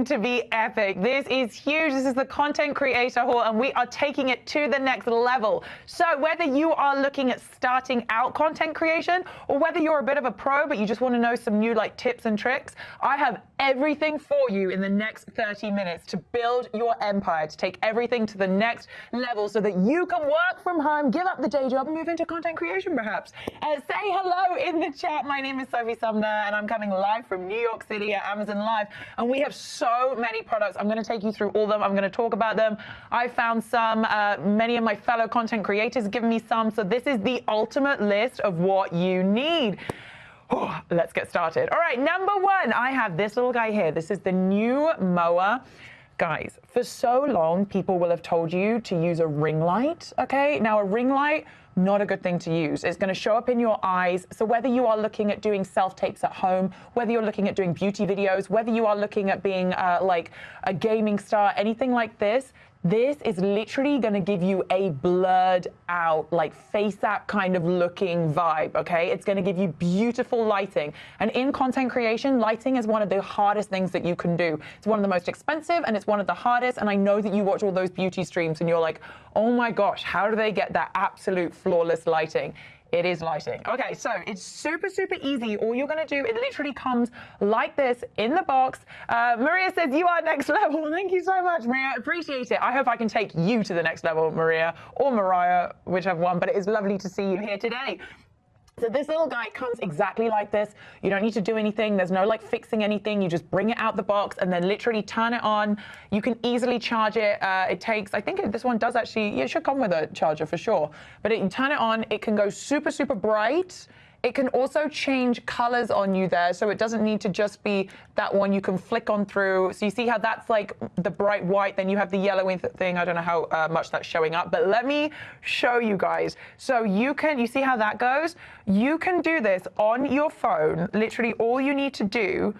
going to be epic. This is huge. This is the content creator haul, and we are taking it to the next level. So whether you are looking at starting out content creation, or whether you're a bit of a pro but you just want to know some new tips and tricks, I have everything for you in the next 30 minutes to build your empire, to take everything to the next level so that you can work from home, give up the day job, and move into content creation perhaps. Say hello in the chat. My name is Sophie Sumner, and I'm coming live from New York City at Amazon Live, and we have so many products. I'm going to take you through all of them. I'm going to talk about them. I found some, many of my fellow content creators give me some, so this is the ultimate list of what you need. Oh, let's get started. All right, number one, I have this little guy here. This is the new mower. Guys, for so long, people will have told you to use a ring light, okay? Now, a ring light, not a good thing to use. It's going to show up in your eyes. So whether you are looking at doing self-tapes at home, whether you're looking at doing beauty videos, whether you are looking at being like a gaming star, anything like this is literally going to give you a blurred out, like face-app kind of looking vibe, okay? It's going to give you beautiful lighting. And in content creation, lighting is one of the hardest things that you can do. It's one of the most expensive, and it's one of the hardest. And I know that you watch all those beauty streams and you're like, oh my gosh, how do they get that absolute flawless lighting? It is lighting. Okay, so it's super, super easy. All you're going to do, it literally comes like this in the box. Maria says, you are next level. Thank you so much, Maria. Appreciate it. I hope I can take you to the next level, Maria, or Mariah, whichever one, but it is lovely to see you here today. So this little guy comes exactly like this. You don't need to do anything. There's no fixing anything. You just bring it out the box and then literally turn it on. You can easily charge it. It takes, I think this one does actually, it should come with a charger for sure. But you turn it on, it can go super, super bright. It can also change colors on you there, so it doesn't need to just be that one. You can flick on through. So you see how that's like the bright white, then you have the yellowy thing. I don't know how much that's showing up, but let me show you guys. So you see how that goes? You can do this on your phone. Literally all you need to do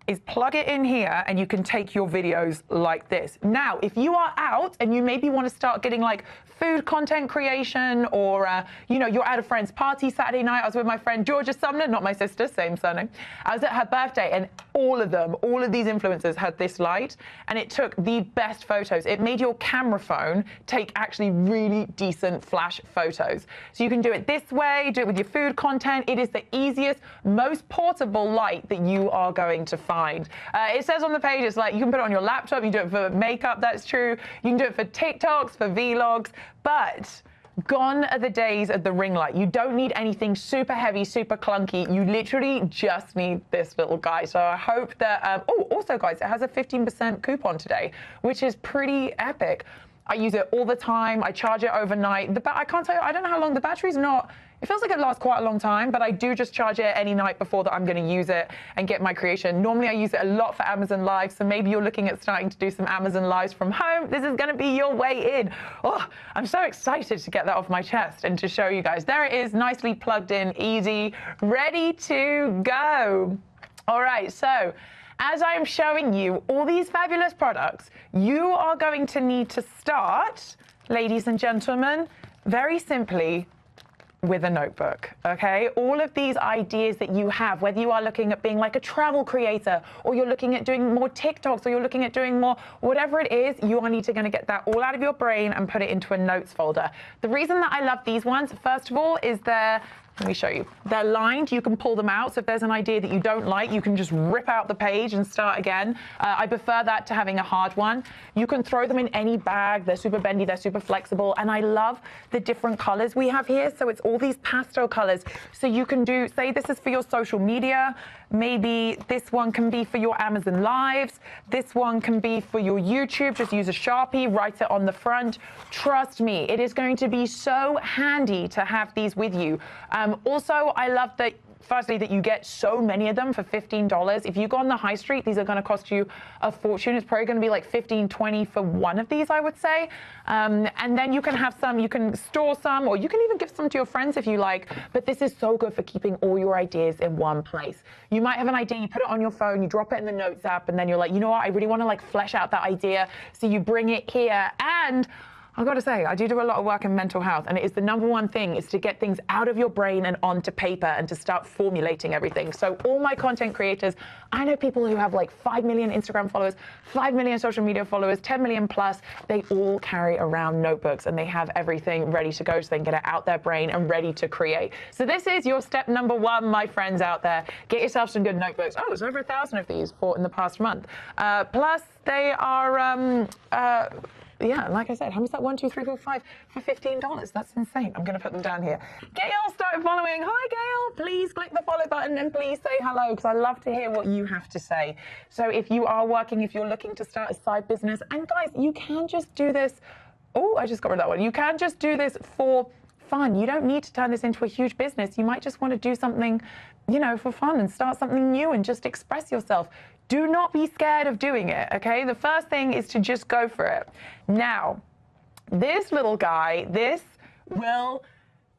is plug it in here, and you can take your videos like this. Now, if you are out and you maybe want to start getting food content creation, or you're at a friend's party Saturday night. I was with my friend Georgia Sumner, not my sister, same surname. I was at her birthday, and all of these influencers had this light, and it took the best photos. It made your camera phone take actually really decent flash photos. So you can do it this way, do it with your food content. It is the easiest, most portable light that you are going to find. It says on the page, it's like you can put it on your laptop, you can do it for makeup, that's true. You can do it for TikToks, for vlogs, but gone are the days of the ring light. You don't need anything super heavy, super clunky. You literally just need this little guy. So I hope that, also guys, it has a 15% coupon today, which is pretty epic. I use it all the time. I charge it overnight. I can't tell you, I don't know how long the battery's not. It feels like it lasts quite a long time, but I do just charge it any night before that I'm going to use it and get my creation. Normally I use it a lot for Amazon Live, so maybe you're looking at starting to do some Amazon Lives from home. This is going to be your way in. Oh, I'm so excited to get that off my chest and to show you guys. There it is, nicely plugged in, easy, ready to go. All right, so as I am showing you all these fabulous products, you are going to need to start, ladies and gentlemen, very simply, with a notebook, okay? All of these ideas that you have, whether you are looking at being like a travel creator, or you're looking at doing more TikToks, or you're looking at doing more, whatever it is, you are going to get that all out of your brain and put it into a notes folder. The reason that I love these ones, first of all, is let me show you. They're lined. You can pull them out. So if there's an idea that you don't like, you can just rip out the page and start again. I prefer that to having a hard one. You can throw them in any bag. They're super bendy. They're super flexible. And I love the different colors we have here. So it's all these pastel colors. So you can do, say this is for your social media. Maybe this one can be for your Amazon Lives. This one can be for your YouTube. Just use a Sharpie, write it on the front. Trust me, it is going to be so handy to have these with you. Also, I love that, firstly, that you get so many of them for $15. If you go on the high street, these are going to cost you a fortune. It's probably going to be like $15, $20 for one of these, I would say. And then you can have some, you can store some, or you can even give some to your friends if you like. But this is so good for keeping all your ideas in one place. You might have an idea, you put it on your phone, you drop it in the notes app, and then you're like, you know what, I really want to flesh out that idea. So you bring it here, and I've got to say, I do a lot of work in mental health, and it is the #1 thing is to get things out of your brain and onto paper and to start formulating everything. So all my content creators, I know people who have like 5 million Instagram followers, 5 million social media followers, 10 million plus, they all carry around notebooks and they have everything ready to go so they can get it out their brain and ready to create. So this is your step #1, my friends out there. Get yourself some good notebooks. Oh, there's over 1,000 of these bought in the past month. Plus, they are, yeah, like I said, how much is that? 1, 2, 3, 4, 5 for $15. That's insane. I'm going to put them down here. Gail started following. Hi, Gail. Please click the follow button and please say hello because I love to hear what you have to say. So if you are working, if you're looking to start a side business, and guys, you can just do this. Oh, I just got rid of that one. You can just do this for fun. You don't need to turn this into a huge business. You might just want to do something, you know, for fun and start something new and just express yourself. Do not be scared of doing it, okay? The first thing is to just go for it. Now, this little guy, this will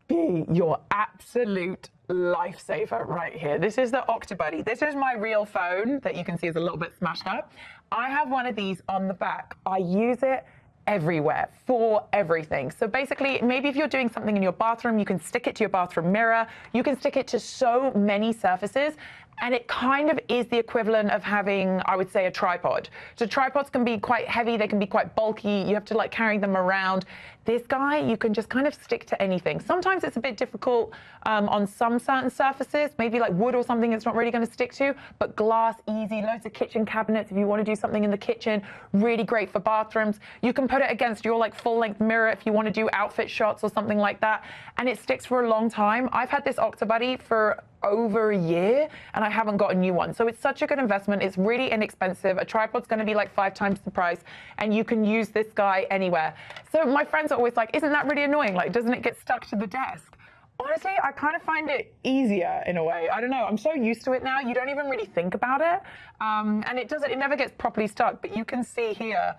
be your absolute lifesaver right here. This is the Octobuddy. This is my real phone that you can see is a little bit smashed up. I have one of these on the back. I use it everywhere for everything. So basically, maybe if you're doing something in your bathroom, you can stick it to your bathroom mirror. You can stick it to so many surfaces. And it kind of is the equivalent of having, I would say, a tripod. So tripods can be quite heavy. They can be quite bulky. You have to like carry them around. This guy, you can just kind of stick to anything. Sometimes it's a bit difficult on some certain surfaces, maybe like wood or something it's not really going to stick to, but glass, easy, loads of kitchen cabinets. If you want to do something in the kitchen, really great for bathrooms. You can put it against your like full-length mirror if you want to do outfit shots or something like that. And it sticks for a long time. I've had this Octobuddy for over a year and I haven't got a new one. So it's such a good investment. It's really inexpensive. A tripod's going to be like 5 times the price and you can use this guy anywhere. So my friends are always like, isn't that really annoying? Like, doesn't it get stuck to the desk? Honestly, I kind of find it easier in a way. I don't know. I'm so used to it now. You don't even really think about it. And it never gets properly stuck, but you can see here.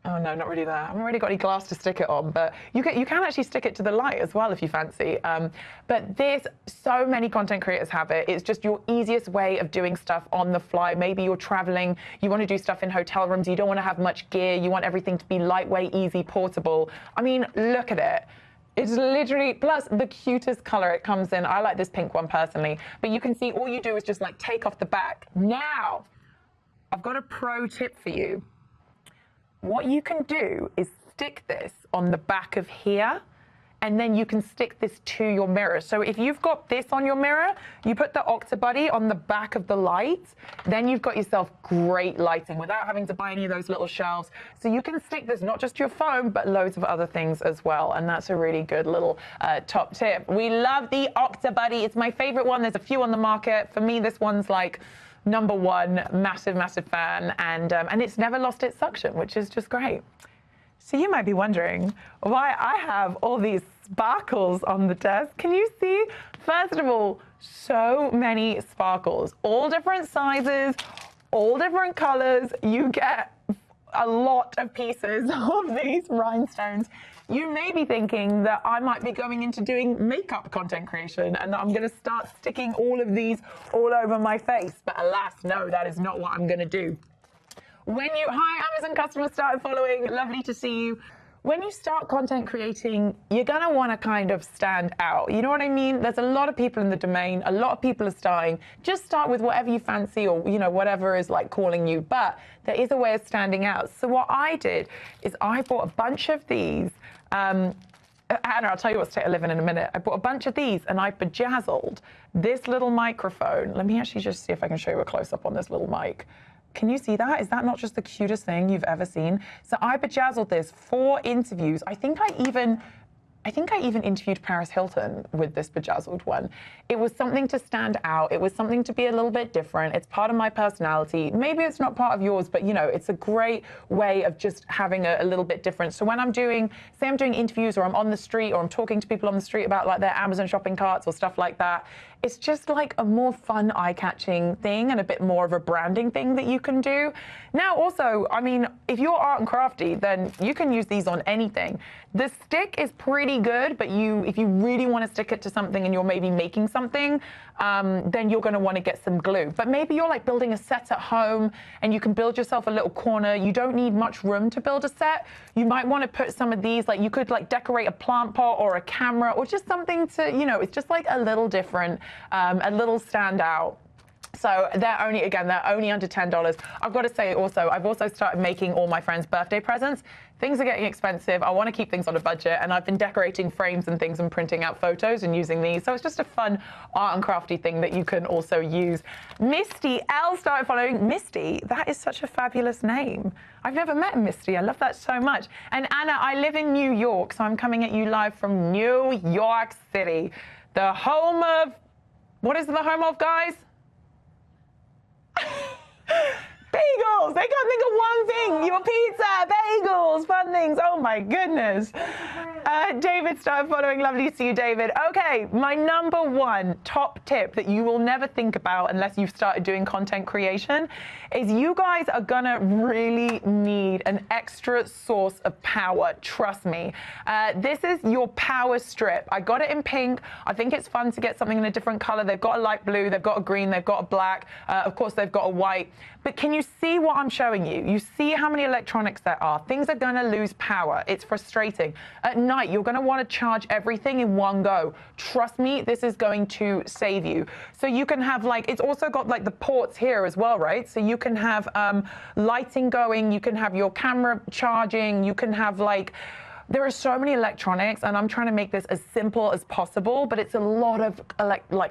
Oh no, not really there. I haven't really got any glass to stick it on, but you can actually stick it to the light as well if you fancy. But so many content creators have it. It's just your easiest way of doing stuff on the fly. Maybe you're traveling, you want to do stuff in hotel rooms, you don't want to have much gear, you want everything to be lightweight, easy, portable. I mean, look at it. It's literally, plus the cutest color it comes in. I like this pink one personally, but you can see all you do is just like take off the back. Now, I've got a pro tip for you. What you can do is stick this on the back of here, and then you can stick this to your mirror. So if you've got this on your mirror, you put the Octobuddy on the back of the light, then you've got yourself great lighting without having to buy any of those little shelves. So you can stick this not just to your phone, but loads of other things as well. And that's a really good little top tip. We love the Octobuddy. It's my favorite one. There's a few on the market. For me, this one's like #1, massive fan, and it's never lost its suction, which is just great. So you might be wondering why I have all these sparkles on the desk. Can you see? First of all, so many sparkles, all different sizes, all different colors. You get a lot of pieces of these rhinestones. You may be thinking that I might be going into doing makeup content creation and that I'm going to start sticking all of these all over my face. But alas, no, that is not what I'm going to do. Hi, Amazon customers started following. Lovely to see you. When you start content creating, you're going to want to kind of stand out. You know what I mean? There's a lot of people in the domain. A lot of people are starting. Just start with whatever you fancy or, you know, whatever is like calling you. But there is a way of standing out. So what I did is I bought a bunch of these. Anna, I'll tell you what state I live in a minute. I bought a bunch of these and I bejazzled this little microphone. Let me actually just see if I can show you a close-up on this little mic. Can you see that? Is that not just the cutest thing you've ever seen? So I bejazzled this for interviews. I think I even interviewed Paris Hilton with this bejazzled one. It was something to stand out. It was something to be a little bit different. It's part of my personality. Maybe it's not part of yours, but you know, it's a great way of just having a little bit different. So when say I'm doing interviews or I'm on the street or I'm talking to people on the street about like their Amazon shopping carts or stuff like that, it's just like a more fun, eye-catching thing and a bit more of a branding thing that you can do. Now, also, I mean, if you're art and crafty, then you can use these on anything. The stick is pretty good, but if you really want to stick it to something and you're maybe making something, then you're going to want to get some glue. But maybe you're like building a set at home and you can build yourself a little corner. You don't need much room to build a set. You might want to put some of these, like you could like decorate a plant pot or a camera or just something to, you know, it's just like a little different, a little standout. So they're only under $10. I've got to say also, I've also started making all my friends' birthday presents. Things are getting expensive. I want to keep things on a budget, and I've been decorating frames and things and printing out photos and using these. So it's just a fun art and crafty thing that you can also use. Misty L started following. Misty, that is such a fabulous name. I've never met Misty. I love that so much. And Anna, I live in New York, so I'm coming at you live from New York City, the home of, what is the home of, guys? Bagels! They can't think of one thing. Your pizza, bagels, fun things. Oh my goodness. David started following. Lovely to see you, David. Okay, my number one top tip that you will never think about unless you've started doing content creation is you guys are gonna really need an extra source of power. Trust me. This is your power strip. I got it in pink. I think it's fun to get something in a different color. They've got a light blue, they've got a green, they've got a black. Of course, they've got a white. But can you see what I'm showing you? You see how many electronics there are. Things are gonna lose power. It's frustrating. At night, you're gonna wanna charge everything in one go. Trust me, this is going to save you. So you can have like, it's also got like the ports here as well, right? So you can have lighting going, you can have your camera charging, you can have like, there are so many electronics, and I'm trying to make this as simple as possible, but it's a lot of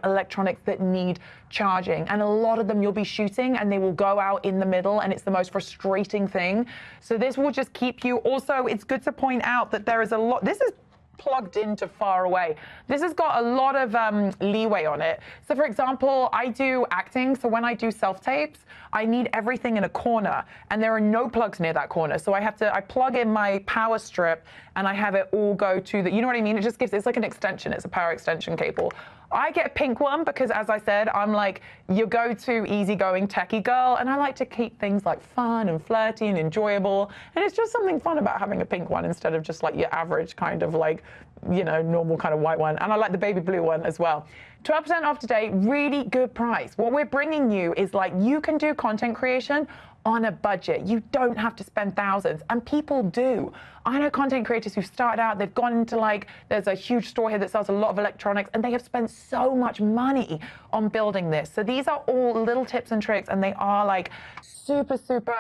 electronics that need charging, and a lot of them you'll be shooting and they will go out in the middle, and it's the most frustrating thing. So this will just keep you. Also, it's good to point out that there is a lot, this is plugged into far away. This has got a lot of leeway on it. So for example, I do acting, so when I do self-tapes, I need everything in a corner, and there are no plugs near that corner. So I plug in my power strip, and I have it all go to the, you know what I mean? It just gives, it's like an extension, it's a power extension cable. I get a pink one because, as I said, I'm like your go-to easygoing techie girl, and I like to keep things like fun and flirty and enjoyable, and it's just something fun about having a pink one instead of just like your average kind of like, you know, normal kind of white one. And I like the baby blue one as well. 12% off today, really good price. What we're bringing you is like, you can do content creation on a budget. You don't have to spend thousands, and people do. I know content creators who started out, they've gone into like, there's a huge store here that sells a lot of electronics, and they have spent so much money on building this. So these are all little tips and tricks, and they are like super, super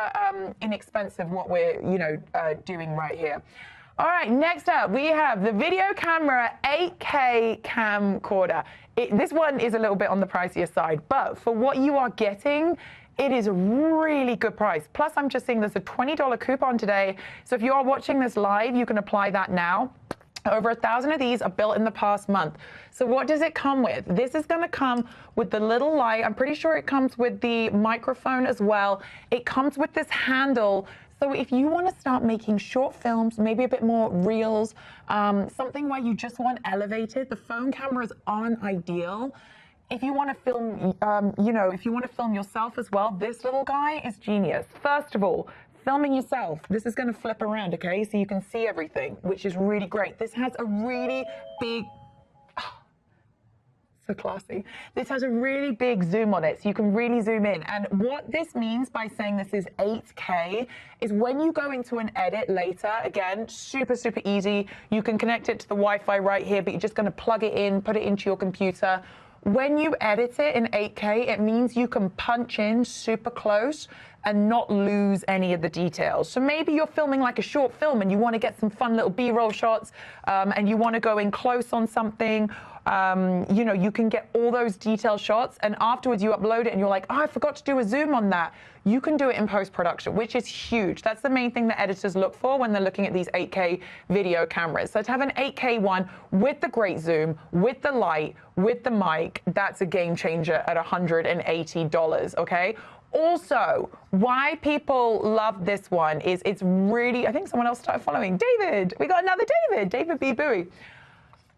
inexpensive what we're, you know, doing right here. All right, next up, we have the video camera 8K camcorder. This one is a little bit on the pricier side, but for what you are getting, it is a really good price. Plus, I'm just seeing there's a $20 coupon today. So if you are watching this live, you can apply that now. Over 1,000 of these are built in the past month. So what does it come with? This is gonna come with the little light. I'm pretty sure it comes with the microphone as well. It comes with this handle. So if you want to start making short films, maybe a bit more reels, something where you just want elevated, the phone cameras aren't ideal. If you want to film, you know, if you want to film yourself as well, this little guy is genius. First of all, filming yourself. This is going to flip around, okay? So you can see everything, which is really great. This has a really big, so classy. This has a really big zoom on it, so you can really zoom in. And what this means by saying this is 8K is when you go into an edit later, again, super, super easy. You can connect it to the Wi-Fi right here, but you're just going to plug it in, put it into your computer. When you edit it in 8K, it means you can punch in super close and not lose any of the details. So maybe you're filming like a short film and you want to get some fun little B-roll shots, and you want to go in close on something. You know, you can get all those detailed shots, and afterwards you upload it and you're like, oh, I forgot to do a zoom on that. You can do it in post-production, which is huge. That's the main thing that editors look for when they're looking at these 8K video cameras. So to have an 8K one with the great zoom, with the light, with the mic, that's a game changer at $180, okay? Also, why people love this one is it's really, I think someone else started following. David, we got another David B. Bowie.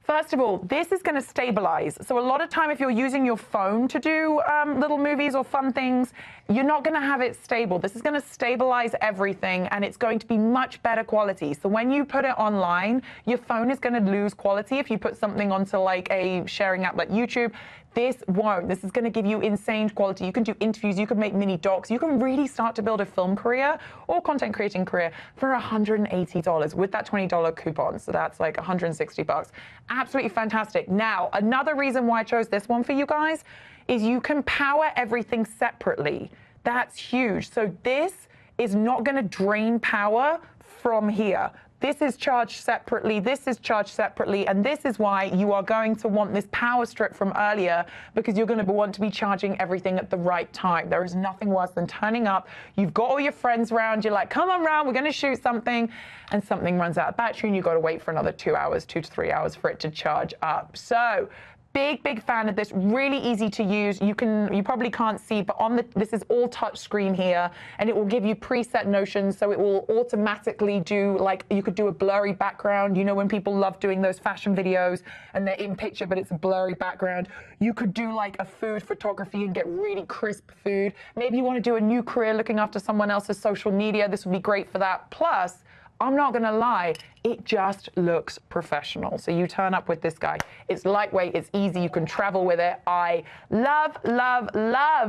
First of all, this is going to stabilize. So a lot of time if you're using your phone to do little movies or fun things, you're not going to have it stable. This is going to stabilize everything, and it's going to be much better quality. So when you put it online, your phone is going to lose quality if you put something onto like a sharing app like YouTube. This won't. This is going to give you insane quality. You can do interviews, you can make mini docs, you can really start to build a film career or content creating career for $180 with that $20 coupon. So that's like 160 bucks. Absolutely fantastic. Now, another reason why I chose this one for you guys is you can power everything separately. That's huge. So this is not going to drain power from here. This is charged separately, this is charged separately, and this is why you are going to want this power strip from earlier, because you're going to want to be charging everything at the right time. There is nothing worse than turning up, you've got all your friends around, you're like, come on round, we're going to shoot something, and something runs out of battery and you've got to wait for another 2 hours, 2 to 3 hours for it to charge up. So big fan of this. Really easy to use. You probably can't see, but this is all touch screen here, and it will give you preset notions. So it will automatically do, like, you could do a blurry background. You know, when people love doing those fashion videos and they're in picture, but it's a blurry background. You could do like a food photography and get really crisp food. Maybe you want to do a new career looking after someone else's social media. This would be great for that. Plus, I'm not going to lie, it just looks professional. So you turn up with this guy. It's lightweight, it's easy, you can travel with it. I love.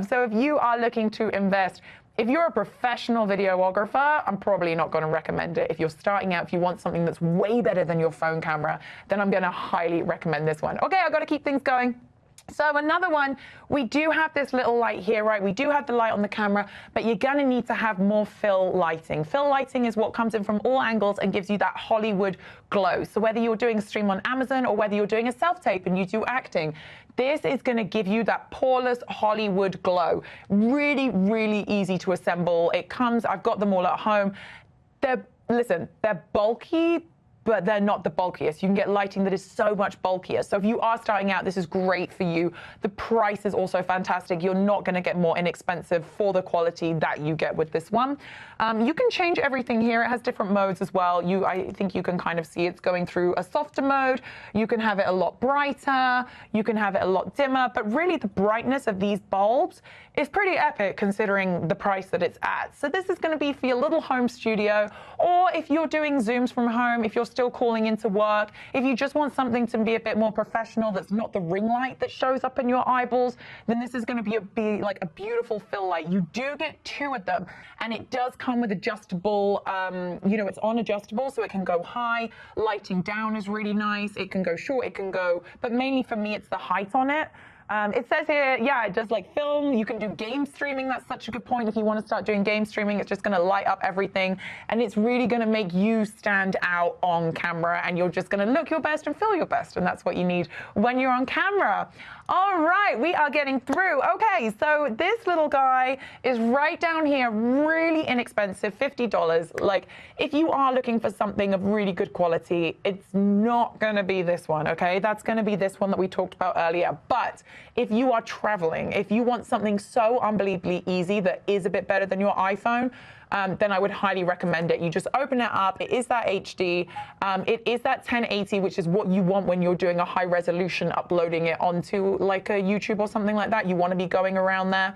So if you are looking to invest, if you're a professional videographer, I'm probably not going to recommend it. If you're starting out, if you want something that's way better than your phone camera, then I'm going to highly recommend this one. Okay, I've got to keep things going. So another one, we do have this little light here, right? We do have the light on the camera, but you're gonna need to have more fill lighting. Fill lighting is what comes in from all angles and gives you that Hollywood glow. So whether you're doing a stream on Amazon or whether you're doing a self-tape and you do acting, this is gonna give you that poreless Hollywood glow. Really easy to assemble. It comes, I've got them all at home. Listen, they're bulky, but they're not the bulkiest. You can get lighting that is so much bulkier. So if you are starting out, this is great for you. The price is also fantastic. You're not going to get more inexpensive for the quality that you get with this one. You can change everything here. It has different modes as well. I think you can kind of see it's going through a softer mode. You can have it a lot brighter. You can have it a lot dimmer. But really, the brightness of these bulbs is pretty epic considering the price that it's at. So this is going to be for your little home studio, or if you're doing Zooms from home, if you're still calling into work, if you just want something to be a bit more professional that's not the ring light that shows up in your eyeballs, then this is going to be like a beautiful fill light. You do get 2 of them, and it does come with adjustable, it's on adjustable, so it can go high. Lighting down is really nice. It can go short, it can go, but mainly for me, it's the height on it. It says here, yeah, it does like film. You can do game streaming. That's such a good point. If you want to start doing game streaming, it's just going to light up everything. And it's really going to make you stand out on camera. And you're just going to look your best and feel your best. And that's what you need when you're on camera. All right, we are getting through. Okay, so this little guy is right down here, really inexpensive, $50. Like, if you are looking for something of really good quality, it's not going to be this one, okay? That's going to be this one that we talked about earlier. But if you are traveling, if you want something so unbelievably easy that is a bit better than your iPhone, then I would highly recommend it. You just open it up. It is that HD. It is that 1080, which is what you want when you're doing a high resolution, uploading it onto like a YouTube or something like that. You want to be going around there.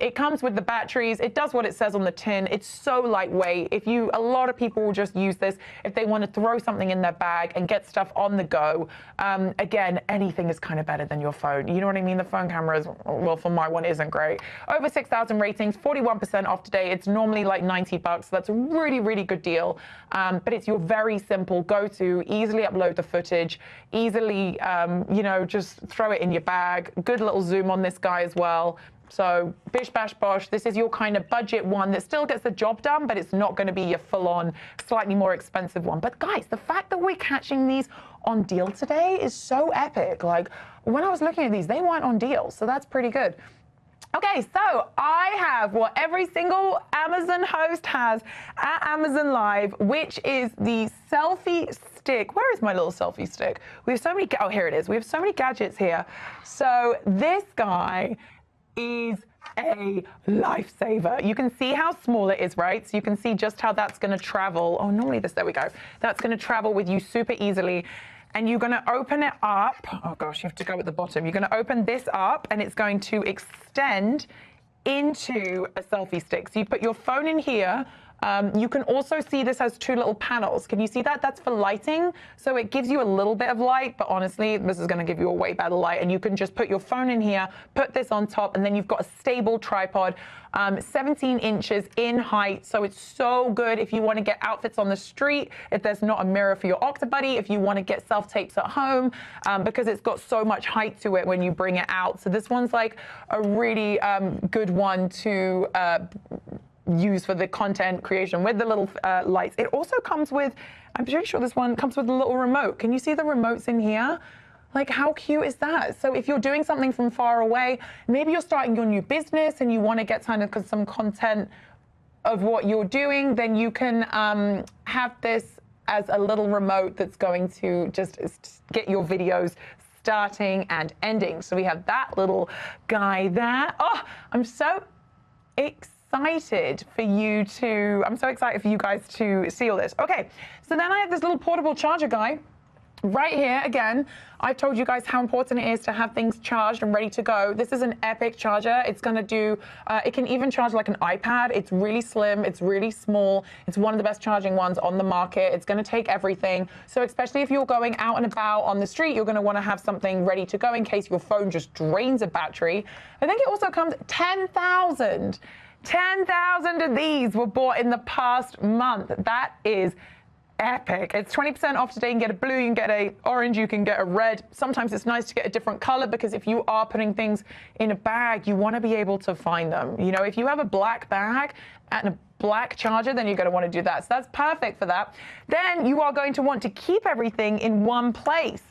It comes with the batteries. It does what it says on the tin. It's so lightweight. A lot of people will just use this if they want to throw something in their bag and get stuff on the go. Again, anything is kind of better than your phone. You know what I mean? The phone camera is, well, for my one, isn't great. Over 6,000 ratings, 41% off today. It's normally like 90 bucks. So that's a really good deal. But it's your very simple go-to, easily upload the footage, easily, just throw it in your bag. Good little zoom on this guy as well. So bish bash bosh, this is your kind of budget one that still gets the job done, but it's not going to be your full-on, slightly more expensive one. But guys, the fact that we're catching these on deal today is so epic. Like, when I was looking at these, they weren't on deal, so that's pretty good. Okay, so I have what every single Amazon host has at Amazon Live, which is the selfie stick. Where is my little selfie stick? We have so many, oh, here it is. We have so many gadgets here. So this guy is a lifesaver. You can see how small it is, right? So you can see just how that's going to travel. Oh, normally this, there we go. That's going to travel with you super easily. and you're going to open it up. Oh gosh, you have to go at the bottom. You're going to open this up, and it's going to extend into a selfie stick. So you put your phone in here. You can also see this has two little panels. Can you see that? That's for lighting. So it gives you a little bit of light, but honestly, this is going to give you a way better light. And you can just put your phone in here, put this on top, and then you've got a stable tripod, 17 inches in height. So it's so good if you want to get outfits on the street, if there's not a mirror for your Octobuddy, if you want to get self-tapes at home, because it's got so much height to it when you bring it out. So this one's like a really good one to use for the content creation with the little lights. It also comes with, I'm pretty sure this one comes with a little remote. Can you see the remotes in here? Like, how cute is that? So if you're doing something from far away, maybe you're starting your new business and you want to get kind of some content of what you're doing, then you can have this as a little remote that's going to just get your videos starting and ending. So we have that little guy there. Oh, I'm so excited for you to, I'm so excited for you guys to see all this. Okay, so then I have this little portable charger guy right here. Again, I've told you guys how important it is to have things charged and ready to go. This is an epic charger. It's going to do, it can even charge like an iPad. It's really slim. It's really small. It's one of the best charging ones on the market. It's going to take everything. So especially if you're going out and about on the street, you're going to want to have something ready to go in case your phone just drains a battery. I think it also comes 10,000 of these were bought in the past month. That is epic. It's 20% off today. You can get a blue, you can get a orange, you can get a red. Sometimes it's nice to get a different color because if you are putting things in a bag, you want to be able to find them. You know, if you have a black bag and a black charger, then you're going to want to do that. So that's perfect for that. Then you are going to want to keep everything in one place.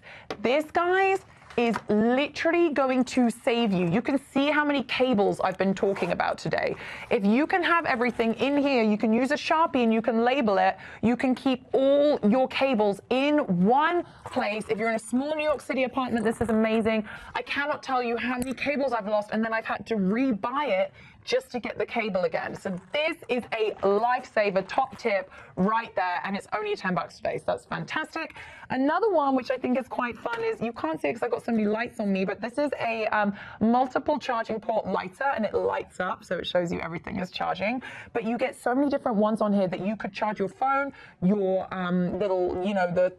This, guys, is literally going to save you. You can see how many cables I've been talking about today. If you can have everything in here, you can use a Sharpie and you can label it. You can keep all your cables in one place. If you're in a small New York City apartment, this is amazing. I cannot tell you how many cables I've lost, and then I've had to rebuy it just to get the cable again. So this is a lifesaver, top tip right there, and it's only $10 today, so that's fantastic. Another one which I think is quite fun is, you can't see it because I've got so many lights on me, but this is a multiple charging port lighter, and it lights up, so it shows you everything is charging. But you get so many different ones on here that you could charge your phone, your little, you know, the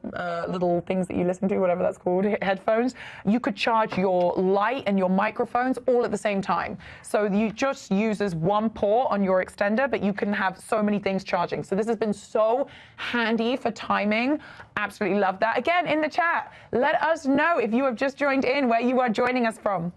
little things that you listen to, whatever that's called, headphones. You could charge your light and your microphones all at the same time. So you just uses one port on your extender, but you can have so many things charging. So this has been so handy for timing. Absolutely love that. Again, in the chat, let us know if you have just joined in, where you are joining us from.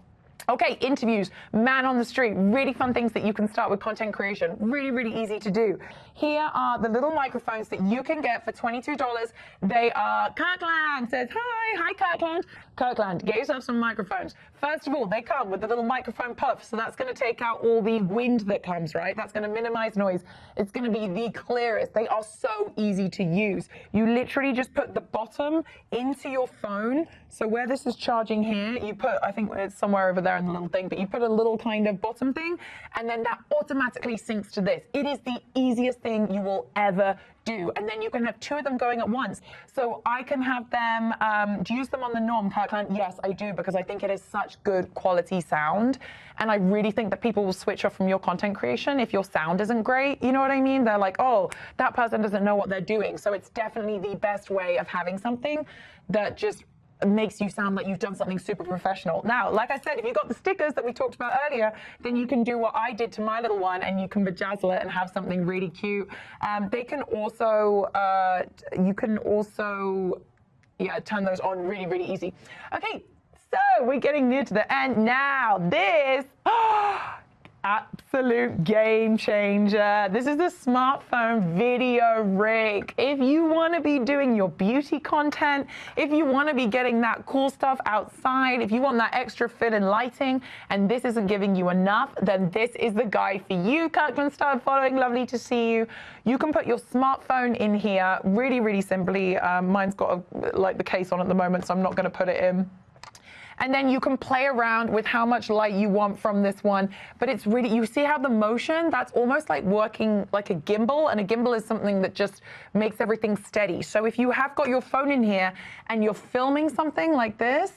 Okay, interviews, man on the street, really fun things that you can start with content creation. Really, really easy to do. Here are the little microphones that you can get for $22. They are, Kirkland says, hi Kirkland. Kirkland, get yourself some microphones. First of all, they come with the little microphone puff, so that's going to take out all the wind that comes, right? That's going to minimize noise. It's going to be the clearest. They are so easy to use. You literally just put the bottom into your phone. So where this is charging here, you put, I think it's somewhere over there in the little thing, but you put a little kind of bottom thing, and then that automatically syncs to this. It is the easiest thing you will ever do. And then you can have two of them going at once. So I can have them, do you use them on the norm, Kirkland? Yes, I do, because I think it is such good quality sound. And I really think that people will switch off from your content creation if your sound isn't great. You know what I mean? They're like, oh, that person doesn't know what they're doing. So it's definitely the best way of having something that just makes you sound like you've done something super professional. Now, like I said, if you've got the stickers that we talked about earlier, then you can do what I did to my little one, and you can bedazzle it and have something really cute. They can also, you can also, turn those on really, really easy. Okay, so we're getting near to the end now. This, absolute game changer. This is the smartphone video rig. If you want to be doing your beauty content, if you want to be getting that cool stuff outside, if you want that extra fit and lighting, and this isn't giving you enough, then this is the guy for you. Kirkland started following. Lovely to see you. You can put your smartphone in here really, really simply. Mine's got like the case on at the moment, so I'm not going to put it in. And then you can play around with how much light you want from this one. But it's really, you see how the motion, that's almost like working like a gimbal. And a gimbal is something that just makes everything steady. So if you have got your phone in here and you're filming something like this,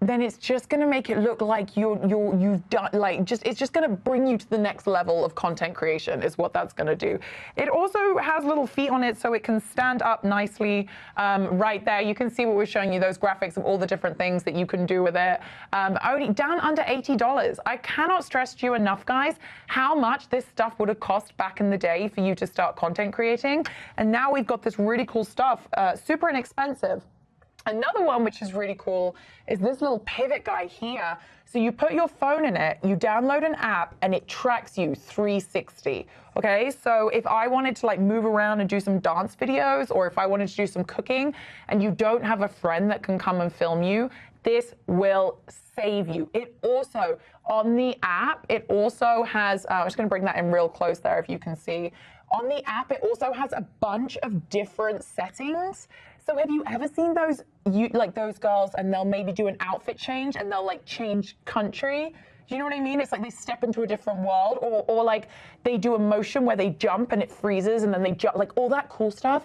then it's just going to make it look like you've done, like, it's just going to bring you to the next level of content creation is what that's going to do. It also has little feet on it so it can stand up nicely right there. You can see what we're showing you, those graphics of all the different things that you can do with it. Only down under $80. I cannot stress to you enough, guys, how much this stuff would have cost back in the day for you to start content creating. And now we've got this really cool stuff, super inexpensive. Another one which is really cool is this little pivot guy here. So you put your phone in it, you download an app, and it tracks you 360. Okay, so if I wanted to like move around and do some dance videos, or if I wanted to do some cooking, and you don't have a friend that can come and film you, this will save you. It also, on the app, it also has, I'm just gonna bring that in real close there if you can see. On the app, it also has a bunch of different settings. So have you ever seen those, like those girls, and they'll maybe do an outfit change and they'll like change country? Do you know what I mean? It's like they step into a different world, or like they do a motion where they jump and it freezes and then they jump, like all that cool stuff.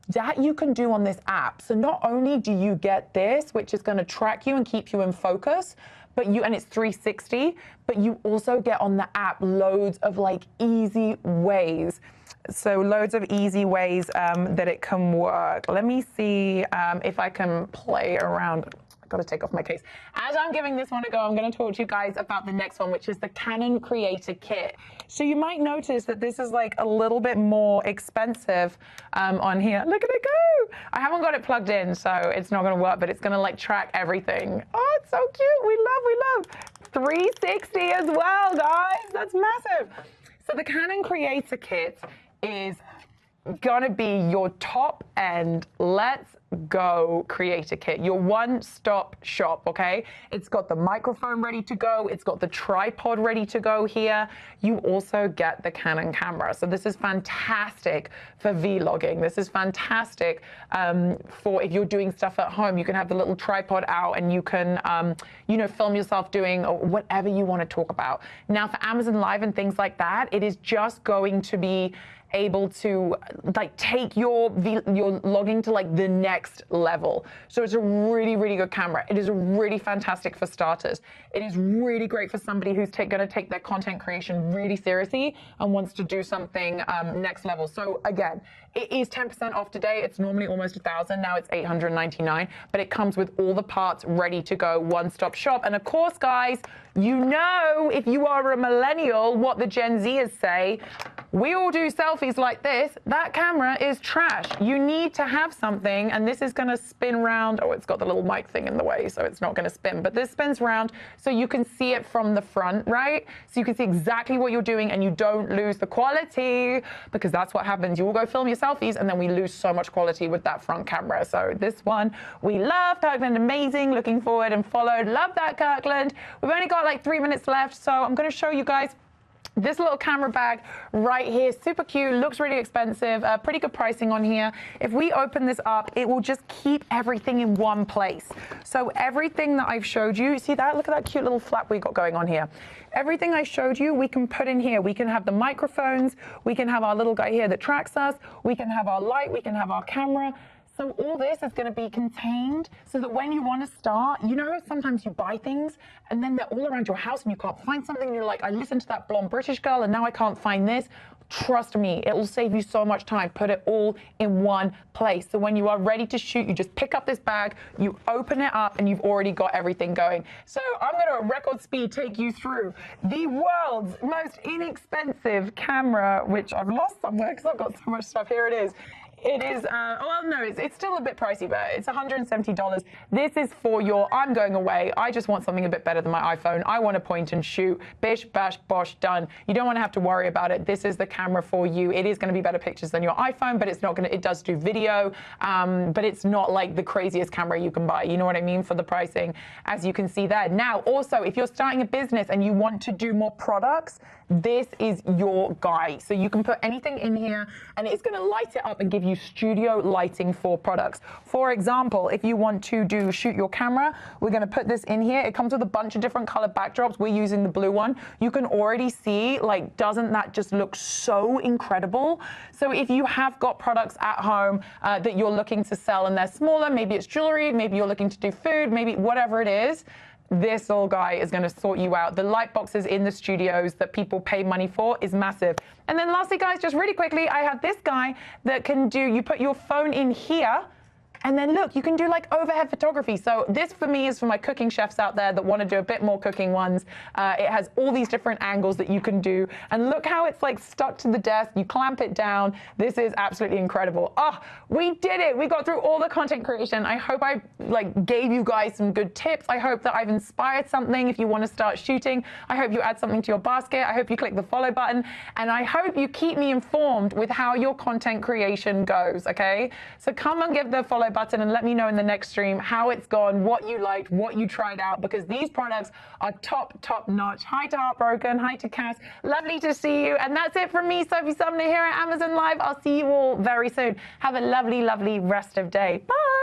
That you can do on this app. So not only do you get this, which is going to track you and keep you in focus, but and it's 360, but you also get on the app loads of like easy ways. So loads of easy ways that it can work. Let me see if I can play around. I've got to take off my case. As I'm giving this one a go, I'm going to talk to you guys about the next one, which is the Canon Creator Kit. So you might notice that this is like a little bit more expensive on here. Look at it go. I haven't got it plugged in, so it's not going to work, but it's going to like track everything. Oh, it's so cute. We love. 360 as well, guys. That's massive. So the Canon Creator Kit is gonna be your top end, let's go creator kit, your one-stop shop, okay? It's got the microphone ready to go, it's got the tripod ready to go here. You also get the Canon camera. So this is fantastic for vlogging. This is fantastic for if you're doing stuff at home. You can have the little tripod out and you can, you know, film yourself doing whatever you want to talk about. Now for Amazon Live and things like that, it is just going to be able to like take your logging to like the next level. So it's a really, really good camera. It is really fantastic for starters. It is really great for somebody who's going to take their content creation really seriously and wants to do something next level. So again, it is 10% off today. It's normally almost $1,000. Now it's $899, but it comes with all the parts ready to go, one-stop shop. And of course, guys, you know, if you are a millennial, what the Gen Zers say, we all do selfies like this. That camera is trash. You need to have something, and this is going to spin round. Oh, it's got the little mic thing in the way, so it's not going to spin, but this spins round so you can see it from the front, right? So you can see exactly what you're doing and you don't lose the quality, because that's what happens. You will go film your selfies and then we lose so much quality with that front camera. So this one, we love. Kirkland, amazing. Looking forward and followed. Love that, Kirkland. We've only got like 3 minutes left, so I'm going to show you guys this little camera bag right here. Super cute, looks really expensive, pretty good pricing on here. If we open this up, it will just keep everything in one place. So everything that I've showed you, see that? Look at that cute little flap we got going on here. Everything I showed you, we can put in here. We can have the microphones, we can have our little guy here that tracks us, we can have our light, we can have our camera. So all this is going to be contained so that when you want to start, you know, sometimes you buy things and then they're all around your house and you can't find something and you're like, I listened to that blonde British girl and now I can't find this. Trust me, it will save you so much time. Put it all in one place. So when you are ready to shoot, you just pick up this bag, you open it up, and you've already got everything going. So I'm going to, at record speed, take you through the world's most inexpensive camera, which I've lost somewhere because I've got so much stuff. Here it is. It is, well, no, it's still a bit pricey, but it's $170. This is for your, I'm going away. I just want something a bit better than my iPhone. I want to point and shoot. Bish, bash, bosh, done. You don't want to have to worry about it. This is the camera for you. It is going to be better pictures than your iPhone, but it's not going to, it does do video, but it's not like the craziest camera you can buy. You know what I mean? For the pricing, as you can see there. Now, also, if you're starting a business and you want to do more products, this is your guy. So you can put anything in here and it's going to light it up and give you studio lighting for products. For example, if you want to shoot your camera, we're going to put this in here. It comes with a bunch of different color backdrops. We're using the blue one. You can already see, like, doesn't that just look so incredible? So if you have got products at home that you're looking to sell and they're smaller, maybe it's jewelry, maybe you're looking to do food, maybe whatever it is, this little guy is going to sort you out. The light boxes in the studios that people pay money for is massive. And then lastly, guys, just really quickly, I have this guy that can do, you put your phone in here, and then look, you can do like overhead photography. So this for me is for my cooking chefs out there that want to do a bit more cooking ones. It has all these different angles that you can do. And look how it's like stuck to the desk. You clamp it down. This is absolutely incredible. Oh, we did it. We got through all the content creation. I hope I like gave you guys some good tips. I hope that I've inspired something if you want to start shooting. I hope you add something to your basket. I hope you click the follow button. And I hope you keep me informed with how your content creation goes, okay? So come and give the follow button and let me know in the next stream how it's gone, what you liked, what you tried out, because these products are top notch. Hi to Heartbroken, hi to Cass, lovely to see you. And that's it from me, Sophie Sumner, here at Amazon Live. I'll see you all very soon. Have a lovely rest of day. Bye.